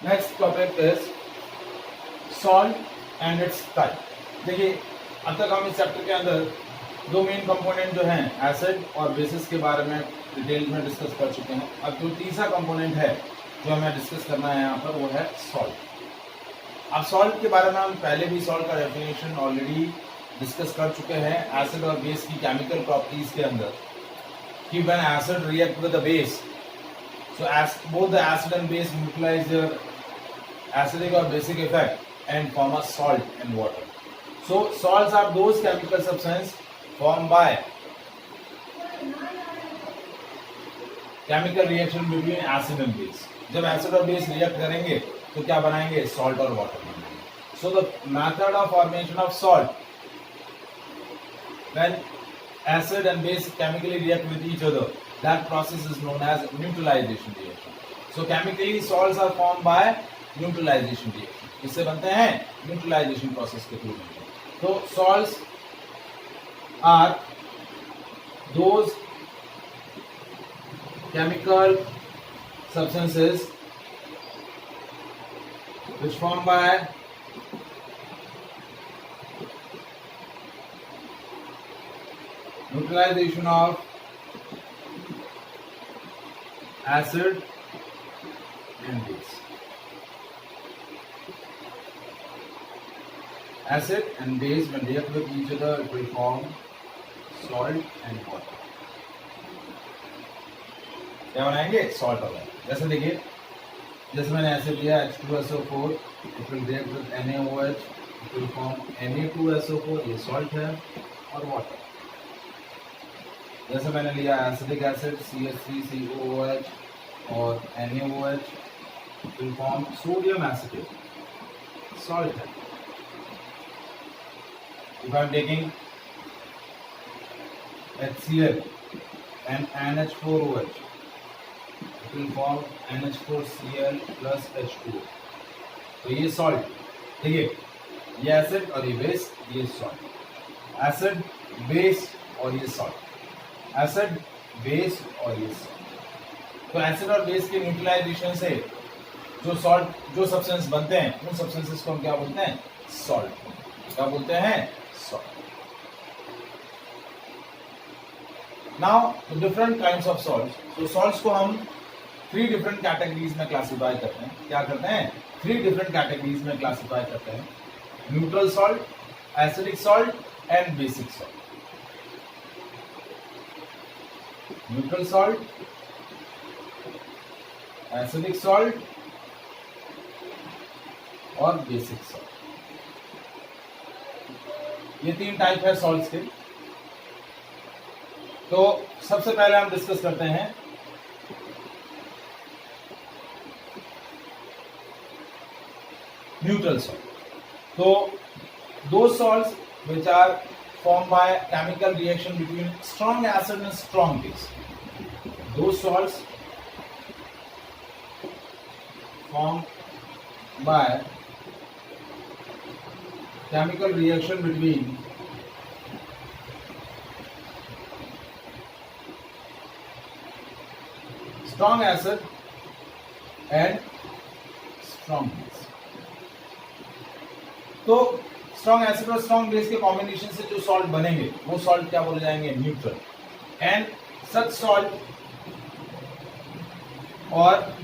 Next topic is salt and it's type. देखिए अब तक हम इस चैप्टर के अंदर दो मेन कंपोनेंट जो हैं एसिड और बेसिस के बारे में डिटेल में डिस्कस कर चुके हैं। अब जो तीसरा कंपोनेंट है जो हमें डिस्कस करना है यहाँ पर वो है सॉल्ट। अब सॉल्ट के बारे में हम पहले भी सॉल्ट का डेफिनेशन ऑलरेडी डिस्कस कर चुके हैं एसिड और बेस की केमिकल प्रॉपर्टीज के अंदर कि when acid react with the base, so as both the acid and base neutralize their acidic or basic effect and form a salt and water. So salts are those chemical substances formed by chemical reaction between acid and base. जब acid और base react करेंगे तो क्या बनाएंगे? Salt और water बनाएंगे. So the method of formation of salt, when acid and base chemically react with each other, that process is known as neutralization reaction. So chemically salts are formed by neutralization reaction. इससे बनते हैं neutralization process के through. तो salts are those chemical substances which formed by neutralization of acid and base. Acid and base when react with each other it will form salt and water. क्या बनाएंगे? Salt और water. जैसे देखिए, जैसे मैंने acid लिया H2SO4, it will react with NaOH, it will form Na2SO4, ये salt है, और वाटर। जैसे मैंने लिया एसिडिक एसिड CH3COOH और NaOH, it will form sodium acetate, salt है। If I am taking HCl and NH4OH, it will form NH4Cl plus H2O. तो ये सॉल्ट, देखिए ये एसिड और ये बेस, ये सॉल्ट। एसिड बेस और ये सॉल्ट, एसिड बेस और ये सॉल्ट। तो एसिड और बेस के न्यूट्रलाइजेशन से जो सॉल्ट जो सब्सटेंस बनते हैं उन सब्सटेंसेस को हम क्या बोलते हैं? सॉल्ट। क्या बोलते हैं? Salt. Now different kinds of salts. तो सॉल्ट्स को हम 3 डिफरेंट कैटेगरीज में क्लासिफाई करते हैं। क्या करते हैं? 3 डिफरेंट कैटेगरीज में क्लासिफाई करते हैं। Neutral salt, acidic salt and basic salt. Neutral salt, acidic salt और बेसिक सॉल्ट, ये 3 टाइप है सॉल्ट्स के। तो सबसे पहले हम डिस्कस करते हैं न्यूट्रल सॉल्ट। तो दो salts which are formed by chemical reaction between strong acid and strong base. Those salts formed by chemical reaction between strong acid and strong base. तो स्ट्रॉन्ग एसिड और स्ट्रॉन्ग बेस के combination से जो salt बनेंगे वो salt क्या बोले जाएंगे? न्यूट्रल। एंड सच सॉल्ट और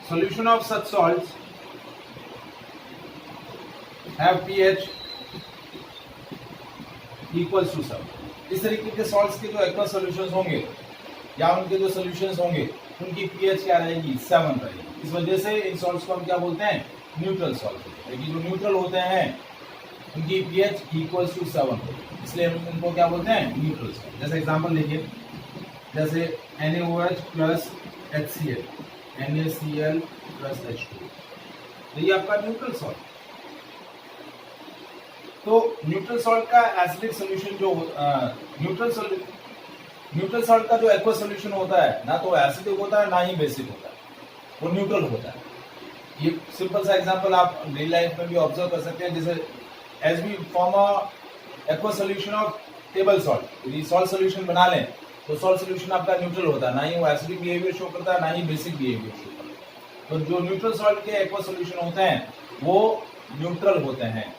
solution of such salts have pH equals to 7। इस तरीके के सॉल्ट्स के जो एक्वस सॉल्यूशंस होंगे या उनके जो सॉल्यूशंस होंगे उनकी pH क्या रहेगी? 7 रहेगी। इस वजह से इन सॉल्ट्स को हम क्या बोलते हैं? Neutral salt. लेकिन जो न्यूट्रल होते हैं उनकी pH इक्वल्स टू 7 होगी, इसलिए हम उनको क्या बोलते हैं? Neutral salt. जैसे एग्जांपल देखिए, जैसे NaOH plus HCl, NaCl plus H2, तो ये आपका न्यूट्रल सॉल्ट। तो न्यूट्रल सॉल्ट का एसिडिक सॉल्यूशन जो न्यूट्रल सॉल्ट का जो एक्वस सॉल्यूशन होता है ना तो एसिडिक होता है ना ही बेसिक होता है, वो न्यूट्रल होता है। ये सिंपल सा एग्जांपल आप डेली लाइफ में भी ऑब्जर्व कर सकते हैं। जैसे as we form a aqueous solution of table salt, यदि सॉल्ट सॉल्यूशन बना लें तो सॉल्ट सोल्यूशन आपका न्यूट्रल होता है, ना ही वो एसिडिक बिहेवियर शो करता है, ना ही बेसिक बिहेवियर शो करता है। तो जो न्यूट्रल सॉल्ट के एक्वा सोल्यूशन होते हैं वो न्यूट्रल होते हैं,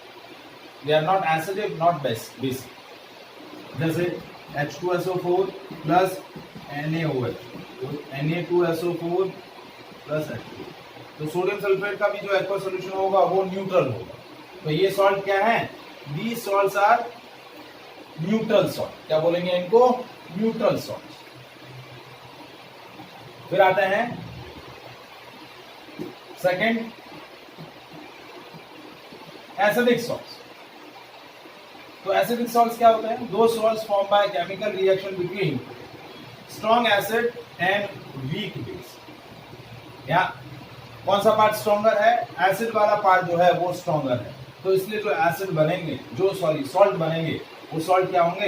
they are not acidic not basic. जैसे H2SO4 प्लस NaOH, तो Na2SO4 प्लस H2, तो सोडियम सल्फेट का भी जो एक्वा सोल्यूशन होगा वो न्यूट्रल होगा। तो ये सॉल्ट क्या है, these salts are neutral salt. क्या बोलेंगे इनको, न्यूट्रल सॉल्ट। फिर आते हैं सेकंड, एसिडिक सॉल्ट्स। तो एसिडिक सॉल्ट्स क्या होते हैं, दो salts form by chemical reaction between strong acid and weak base. या कौन सा पार्ट स्ट्रॉन्गर है, एसिड वाला पार्ट जो है वो स्ट्रॉन्गर है, तो इसलिए जो एसिड बनेंगे, जो सॉल्ट बनेंगे वो सॉल्ट क्या होंगे,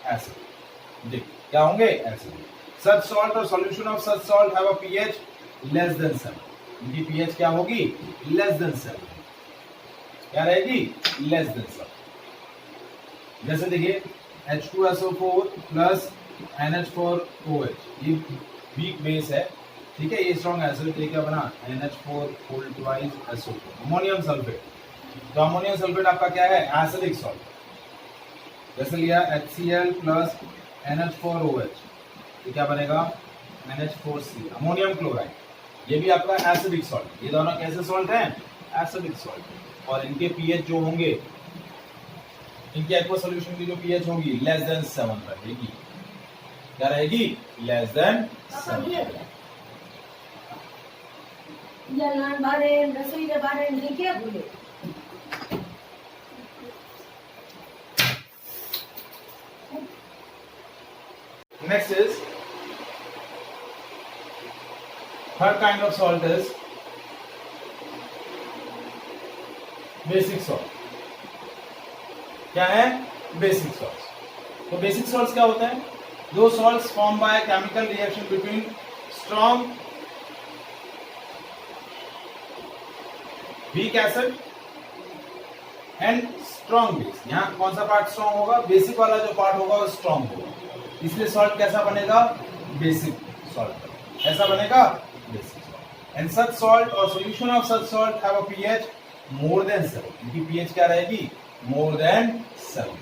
एसिड। क्या होंगे, एसिड। सच सॉल्ट और solution of such salt have a pH less than 7। इनकी पीएच क्या होगी, लेस देन 7। क्या रहेगी, लेस देन 7। जैसे देखिए H2SO4 प्लस NH4OH, ये वीक बेस है, ठीक है, ये स्ट्रॉन्ग एसिड, ये क्या बना, NH4 अमोनियम सल्फेट। तो अमोनियम सल्फेट आपका क्या है, एसिडिक सॉल्ट। जैसे लिया HCl प्लस NH4OH, ये क्या बनेगा, NH4C, अमोनियम क्लोराइड, ये भी आपका एसिडिक सॉल्ट। ये दोनों कैसे सॉल्ट हैं, एसिडिक सॉल्ट। और इनके पीएच जो होंगे, इनके एक्वा सॉल्यूशन की जो पीएच होगी लेस देन 7 रहेगी। क्या रहेगी, less than 7। Next is third kind of salt is basic salt। क्या है, बेसिक सॉल्ट्स। तो बेसिक सॉल्ट्स क्या होते हैं, दो salts form by chemical reaction between strong weak acid and strong base. यहाँ कौन सा पार्ट स्ट्रॉन्ग होगा, बेसिक वाला जो पार्ट होगा वो स्ट्रॉन्ग होगा, इसलिए सॉल्ट कैसा बनेगा, बेसिक सॉल्ट। कैसा बनेगा, basic salt. And such salt और solution of such salt have a pH more than 7। इनकी पीएच क्या रहेगी, मोर देन 7।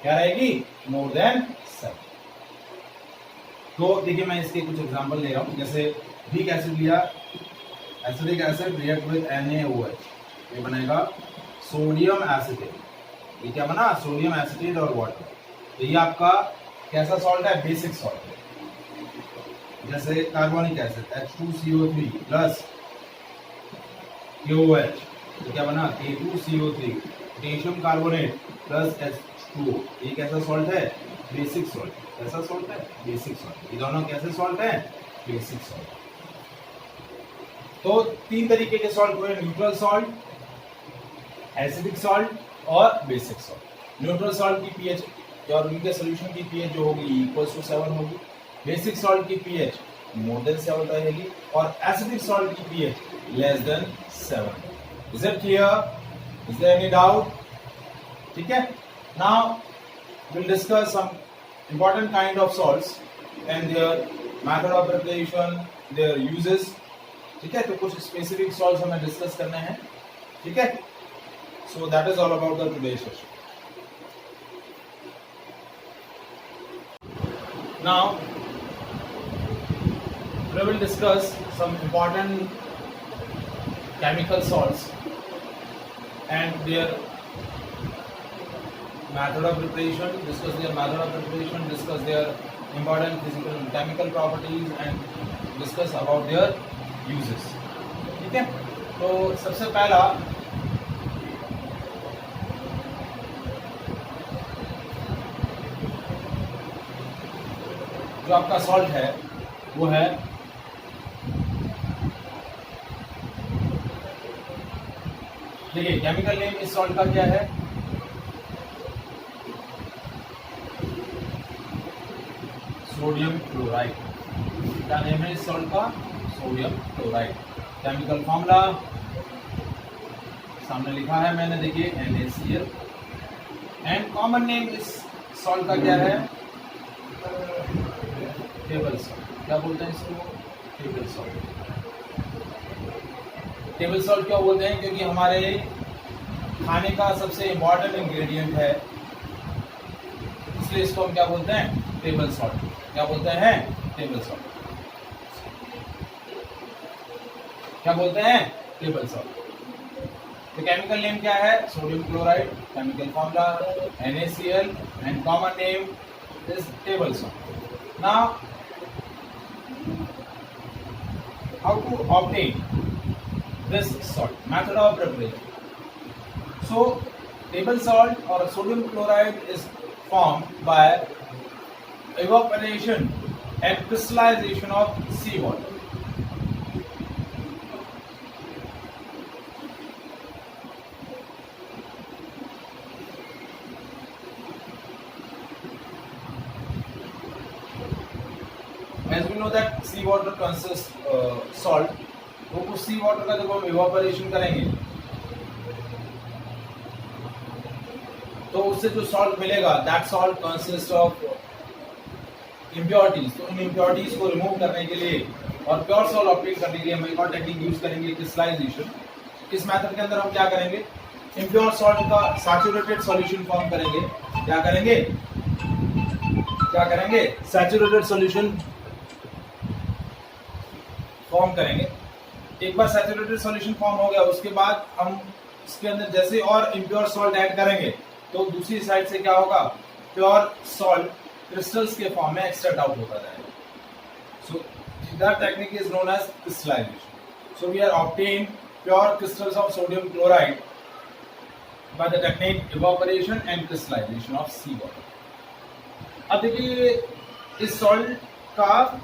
क्या रहेगी, मोर देन 7। तो देखिए मैं इसके कुछ एग्जांपल ले रहा हूं। जैसे वीक एसिड लिया, acidic acid react with NaOH, ये बनेगा सोडियम एसिटेट। ये क्या बना, सोडियम एसिटेट और वाटर। तो ये आपका कैसा सॉल्ट है, बेसिक सॉल्ट है। जैसे carbonic acid H2CO3 plus KOH, तो क्या बना, K2CO3, potassium carbonate plus H2O, ये कैसा सॉल्ट है, बेसिक सॉल्ट। कैसा सॉल्ट है, बेसिक सॉल्ट। ये दोनों कैसे सॉल्ट है, बेसिक सॉल्ट। तो तीन तरीके के सॉल्ट हुए, न्यूट्रल सॉल्ट, एसिडिक सॉल्ट और बेसिक सॉल्ट। न्यूट्रल सॉल्ट की पीएच और उनके सॉल्यूशन की पीएच जो होगी इक्वल्स टू 7 होगी। बेसिक सॉल्ट की पीएच मोर देन 7 रहेगी और एसिडिक सॉल्ट की pH less than 7। Is it clear, is there any doubt, ठीक है। Now we'll discuss some important kind of salts and their method of preparation, their uses, ठीक है। तो कुछ स्पेसिफिक सॉल्ट्स हमें डिस्कस करने हैं, ठीक है। So that is all about the today's session. Now we will discuss some important chemical salts and their method of preparation, discuss their method of preparation, discuss their important physical and chemical properties and discuss about their uses, ठीक है। तो सबसे पहला जो आपका salt है वो है देखिए, केमिकल नेम इस सॉल्ट का क्या है, सोडियम क्लोराइड। क्या नेम है इस सॉल्ट का, सोडियम क्लोराइड। केमिकल फॉर्मूला सामने लिखा है मैंने, देखिए NaCl। एंड कॉमन नेम इस सॉल्ट का क्या है, टेबल सॉल्ट। क्या बोलते हैं इसको? Table salt. टेबल सॉल्ट क्यों बोलते हैं? क्योंकि हमारे खाने का सबसे इम्पोर्टेंट इंग्रेडिएंट है, इसलिए इसको हम क्या बोलते हैं? Table salt. क्या बोलते हैं? Table salt. क्या बोलते हैं? Table salt. तो केमिकल नेम क्या है? Sodium chloride. Chemical formula NaCl and common name is table salt. Now how to obtain this salt? Method of preparation. So table salt or sodium chloride is formed by evaporation and crystallization of seawater. As we know that sea water consists salt, तो उस सी water का जब हम evaporation करेंगे तो उससे जो salt मिलेगा, that salt consist of impurities. तो इन इम्प्योरिटीज को रिमूव करने के लिए और प्योर सॉल्ट ऑब्टेन करने के लिए हम एक और टेक्निक यूज करेंगे, क्रिस्टलाइजेशन। इस मेथड के अंदर हम क्या करेंगे? इम्प्योर सॉल्ट का सैचुरेटेड सॉल्यूशन फॉर्म करेंगे। क्या करेंगे? क्या करेंगे? सैचुरेटेड सॉल्यूशन फॉर्म करेंगे। एक बार सैचुरेटेड सॉल्यूशन फॉर्म हो गया, उसके बाद हम इसके अंदर जैसे और इम्प्योर सॉल्ट ऐड करेंगे तो दूसरी साइड से क्या होगा? प्योर सॉल्ट क्रिस्टल्स के फॉर्म में एक्सट्रैक्ट आउट होता जाएगा। So that technique is known as crystallisation. So we are obtain pure crystals of sodium chloride by the technique evaporation and crystallisation of sea water. अब देखिए इस salt का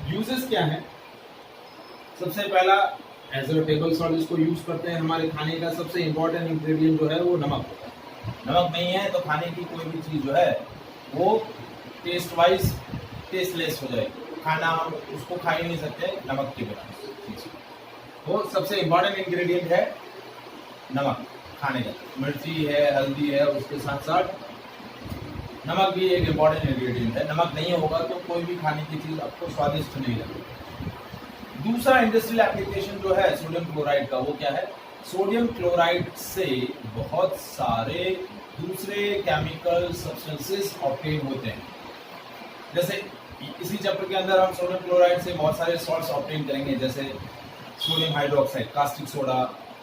uses क्या है। सबसे पहला एज अ टेबल सॉल्ट इसको use करते हैं। हमारे खाने का सबसे इंपॉर्टेंट इंग्रेडिएंट जो है वो नमक होता है। नमक नहीं है तो खाने की कोई भी चीज जो है वो टेस्ट वाइज टेस्टलेस हो जाएगी, खाना हम उसको खा ही नहीं सकते नमक के बिना। वो सबसे इंपॉर्टेंट इंग्रेडिएंट है नमक खाने का। मिर्ची है, हल्दी है, उसके साथ साथ नमक भी एक इंपॉर्टेंट इंग्रेडिएंट है। नमक नहीं होगा तो कोई भी खाने की चीज आपको स्वादिष्ट नहीं लगेगी। दूसरा इंडस्ट्रियल एप्लीकेशन जो है सोडियम क्लोराइड का, वो क्या है? सोडियम क्लोराइड से बहुत सारे दूसरे केमिकल सब्सटेंसेस ऑब्टेन होते हैं। जैसे इसी चैप्टर के अंदर हम सोडियम क्लोराइड से बहुत सारे सॉल्ट्स ऑब्टेन करेंगे, जैसे sodium hydroxide, caustic soda,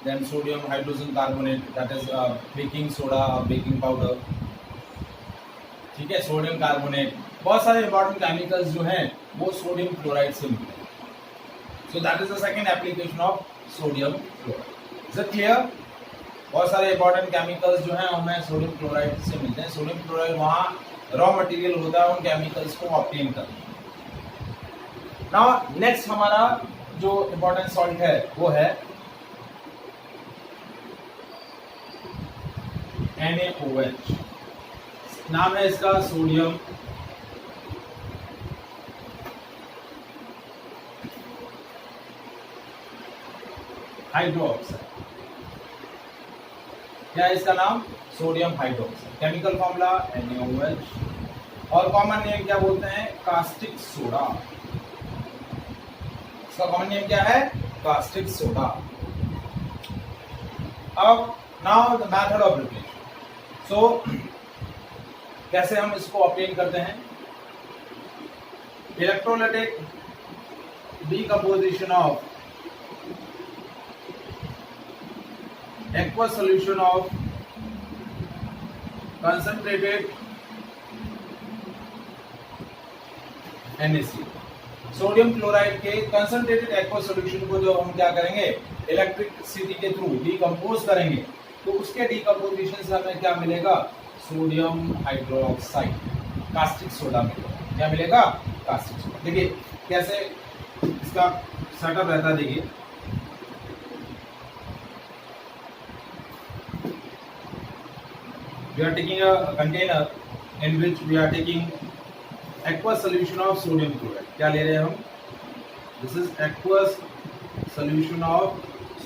then sodium hydrogen carbonate, that is baking soda, baking powder, ठीक है, सोडियम कार्बोनेट। बहुत सारे इंपॉर्टेंट केमिकल्स जो हैं वो सोडियम क्लोराइड से मिलते हैं। So that is the second application of sodium chloride. Is it clear? बहुत सारे इंपॉर्टेंट केमिकल्स जो हैं हमें सोडियम क्लोराइड से मिलते हैं। सोडियम क्लोराइड वहाँ रॉ मटेरियल होता है उन केमिकल्स को ऑब्टेन करना। नाउ नेक्स्ट हमारा जो इंपॉर्टेंट सॉल्ट है वो है NaOH। नाम है इसका सोडियम हाइड्रोक्साइड। क्या है इसका नाम? Sodium hydroxide. Chemical formula NaOH और कॉमन नेम क्या बोलते हैं? Caustic soda. इसका कॉमन नेम क्या है? Caustic soda. अब now the method of preparation. So कैसे हम इसको ऑब्टेन करते हैं? Electrolytic decomposition of aqueous solution of concentrated NaCl। Sodium chloride के कंसंट्रेटेड एक्वस सॉल्यूशन को जो हम क्या करेंगे? इलेक्ट्रिसिटी के थ्रू डीकंपोज करेंगे तो उसके डीकंपोजिशन से हमें क्या मिलेगा? सोडियम हाइड्रोक्साइड, कास्टिक सोडा मिलेगा। क्या मिलेगा? Caustic soda. देखिए कैसे इसका सेटअप रहता है। देखिए we are taking a container in which we are taking aqueous solution of sodium chloride। क्या ले रहे हैं हम? This is aqueous solution of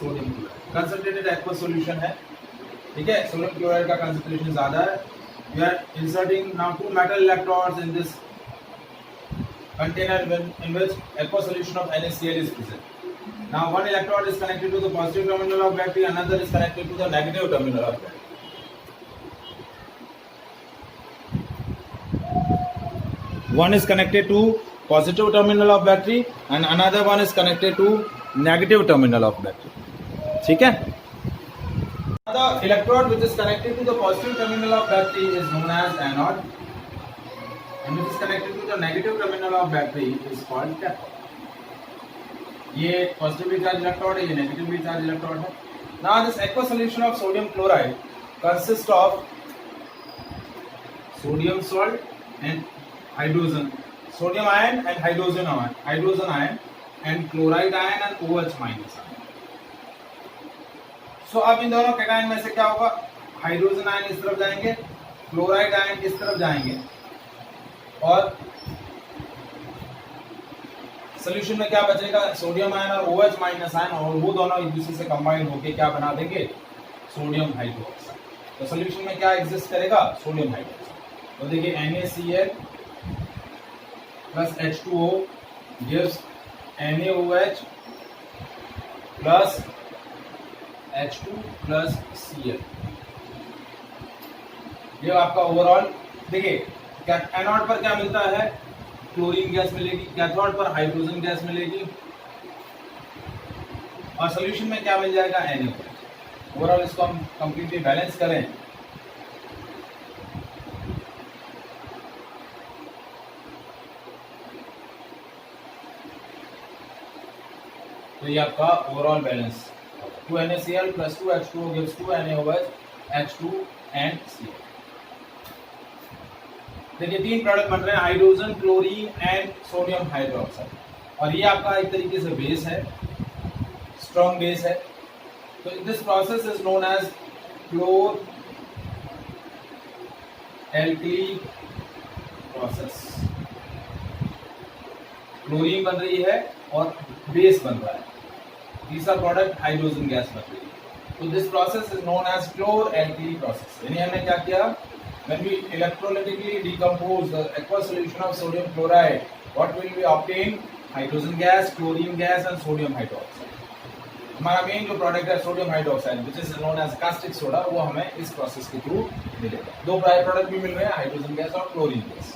sodium chloride, concentrated aqueous solution है, ठीक है। सोडियम क्लोराइड का कंसंट्रेशन ज्यादा है। We are inserting now two metal electrodes in this container in which aqueous solution of NaCl is present. Now one electrode is connected to the positive terminal of battery, another is connected to the negative terminal of battery. One is connected to positive terminal of battery and another one is connected to negative terminal of battery. ठीक है? The electrode which is connected to the positive terminal of battery is known as anode, and which is connected to the negative terminal of battery is called cathode. ये positively charged electrode है, ये negatively charged electrode है. Now this aqueous solution of sodium chloride consists of sodium salt and hydrogen, sodium ion and hydrogen ion and chloride ion and OH minus ion. So अब इन दोनों cation में से क्या होगा, hydrogen ion इस तरफ जाएंगे, क्लोराइड आयन इस तरफ जाएंगे और सोल्यूशन में क्या बचेगा, सोडियम आयन और OH माइनस आयन, और वो दोनों एक दूसरे से कंबाइन होकर क्या बना देंगे, सोडियम हाइड्रोक्साइड। तो सोल्यूशन में क्या एग्जिस्ट करेगा, सोडियम हाइड्रोक्साइड। तो देखिए NaCl plus H2O gives NaOH plus H2 plus Cl। ये आपका ओवरऑल देखिए, एनोड पर क्या मिलता है, क्लोरीन गैस मिलेगी, कैथोड पर हाइड्रोजन गैस मिलेगी और सॉल्यूशन में क्या मिल जाएगा, NaOH। ओवरऑल इसको हम कंप्लीटली बैलेंस करें तो ये आपका overall balance 2 NaCl plus 2 H2O gives 2 NaOH, H2 and Cl। देखिए तीन प्रोडक्ट बन रहे हैं, hydrogen, chlorine and sodium hydroxide, और ये आपका एक तरीके से बेस है, स्ट्रॉन्ग बेस है। तो this process is known as chlor alkali process. Chlorine बन रही है और बेस बन रहा है, तीसरा प्रोडक्ट हाइड्रोजन गैस बन रही है। तो this process is known as chlor alkali process. यानी हमने क्या किया, when we electrolytically decompose the aqueous solution of sodium chloride, what will we obtain, hydrogen gas, chlorine gas and sodium hydroxide। हमारा main जो प्रोडक्ट है sodium hydroxide which is known as caustic soda, वो हमें इस process के through मिलेगा। दो by product भी मिल रहे हैं, हाइड्रोजन गैस और क्लोरीन गैस।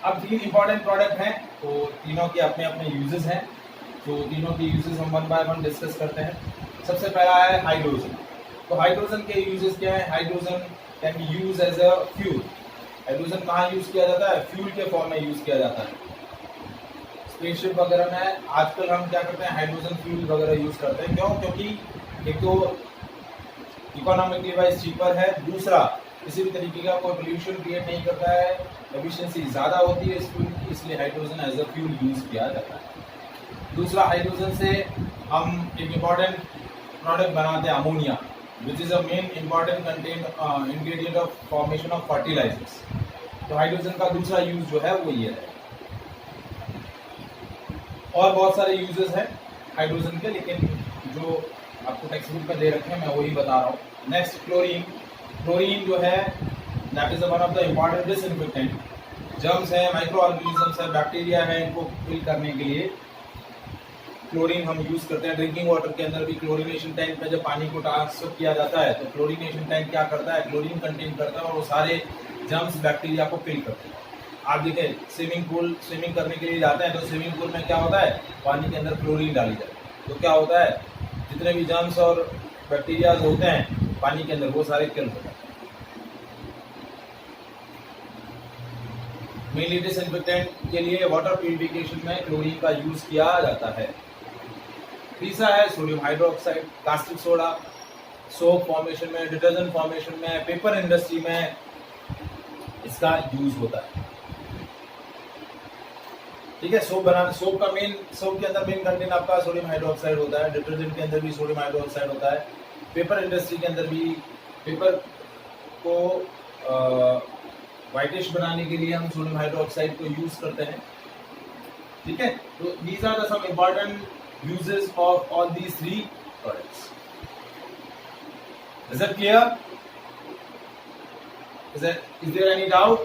अब तीन इंपॉर्टेंट प्रोडक्ट हैं, तो तीनों के अपने अपने यूजेस हैं, तो तीनों के यूजेस हम वन बाय वन डिस्कस करते हैं। सबसे पहला है हाइड्रोजन। तो हाइड्रोजन के यूजेस क्या है, hydrogen can be use as a fuel. Hydrogen कहाँ यूज किया जाता है, फ्यूल के फॉर्म में यूज किया जाता है। स्पेसशिप वगैरह में आजकल हम क्या करते हैं, हाइड्रोजन फ्यूल वगैरह यूज करते हैं। क्यों, क्योंकि एक तो इकोनॉमिकली वाइज चीपर है, दूसरा किसी भी तरीके का कोई पोल्यूशन क्रिएट नहीं करता है, एफिशिएंसी ज़्यादा होती है इस फ्यूल की, इसलिए hydrogen as a fuel use किया जाता है। दूसरा, हाइड्रोजन से हम एक इम्पॉर्टेंट प्रोडक्ट बनाते हैं, ammonia, which is a main important ingredient of formation of fertilisers. तो हाइड्रोजन का दूसरा यूज जो है वो ये है। और बहुत सारे यूजेस हैं हाइड्रोजन के, लेकिन जो आपको टेक्स्ट बुक में दे रखे हैं मैं वही बता रहा हूँ। Next, chlorine. क्लोरीन जो है that is one of the important disinfectant. Germs हैं, माइक्रो ऑर्गेनिजम्स हैं, बैक्टीरिया है, इनको किल करने के लिए क्लोरीन हम यूज करते हैं। ड्रिंकिंग वाटर के अंदर भी क्लोरीनेशन टैंक में जब पानी को ट्रांसफर किया जाता है तो क्लोरीनेशन टैंक क्या करता है, क्लोरीन कंटेन करता है और वो सारे जर्म्स बैक्टीरिया को किल करते हैं। आप देखें, स्विमिंग करने के लिए जाते हैं तो स्विमिंग पूल में क्या होता है, पानी के अंदर क्लोरीन डाली जाती है, तो क्या होता है, जितने भी जर्म्स और बैक्टीरिया होते हैं पानी के अंदर वो सारे किल होते हैं। मेनली डिसइंफेक्टेंट के लिए वाटर प्यूरिफिकेशन में क्लोरीन का यूज किया जाता है। तीसरा है sodium hydroxide, caustic soda, soap formation में, डिटर्जेंट फॉर्मेशन में, पेपर इंडस्ट्री में इसका यूज होता है। ठीक है, सोप का सोप के अंदर मेन कंटेंट आपका सोडियम हाइड्रोक्साइड होता है, डिटर्जेंट के अंदर भी सोडियम हाइड्रोक्साइड होता है, पेपर इंडस्ट्री के अंदर भी पेपर को व्हाइटिश बनाने के लिए हम सोडियम हाइड्रोक्साइड को यूज करते हैं। ठीक है, तो these are the some important uses of all these three products. Is that clear? Is there any doubt?